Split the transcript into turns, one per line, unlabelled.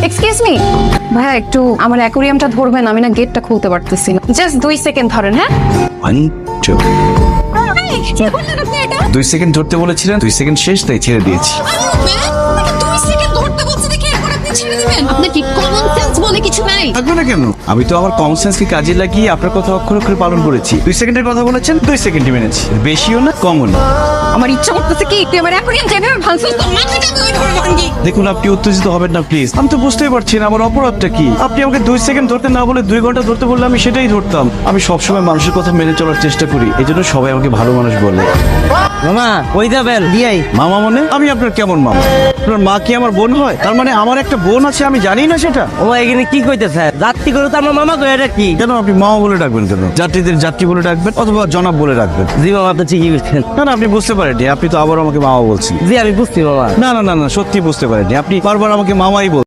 Excuse me ভাইয়া, একটু আমার অ্যাকোরিয়ামটা ধরবেন, আমি না গেটটা খুলতে পারতেছি না। জাস্ট 2 সেকেন্ড ধরেন। হ্যাঁ
1 2
কি বললেন আপনি এটা?
2 সেকেন্ড ধরতে বলেছিলেন, 2 সেকেন্ড শেষ, তাই ছেড়ে দিয়েছি।
আপনাকে 2 সেকেন্ড ধরতে বলছি দেখে এরপর আপনি ছেড়ে দিবেন? আপনার কি কমন সেন্স বলে কিছু নাই?
থাকবে না কেন? আমি তো আমার কমন সেন্সকে কাজে লাগিয়ে আপনার কথা অক্ষরে অক্ষরে পালন করেছি। 2 সেকেন্ডের কথা বলেছেন, 2 সেকেন্ডই মেনেছি। বেশিও না কমও না।
আমার ইচ্ছা করতেছে কি তুই আমার অ্যাকোরিয়াম যেভাবে ভাঙছিস তোর মাথাটা আমি ওইভাবে ভাঙি।
দেখুন, আপনি উত্তেজিত হবেন না প্লিজ। আমি তো বুঝতেই পারছি না আমার অপরাধটা কি। আপনি আমাকে 2 সেকেন্ড ধরতে না বলে 2 ঘন্টা ধরতে বললে আমি সেটাই ধরতাম। আমি সবসময় মানুষের কথা মেনে চলার চেষ্টা করি, এই জন্য সবাই আমাকে ভালো মানুষ বলে।
মামা ওই যাবেন দিয়াই।
মামা মানে? আমি আপনার কেমন মামা? আপনার মা কি আমার বোন হয়? তার মানে আমার একটা বোন আছে, আমি জানি না সেটা?
ও এখানে কি কইতেছে? যাত্রী করে তো আমার মামা কই, এটা কি?
কেন আপনি মামা বলে ডাকবেন কেন? যাত্রীদের যাত্রী বলে ডাকবেন অথবা জনাব বলে ডাকবেন।
জি মামা, আপনি ঠিকই বলছেন।
না না, আপনি বুঝতে পারেননি, আপনি তো আবার আমাকে মামা বলছেন।
জি আমি বুঝছি মামা।
না না না না, সত্যি বুঝতে পারেননি, আপনি বারবার আমাকে মামাই বল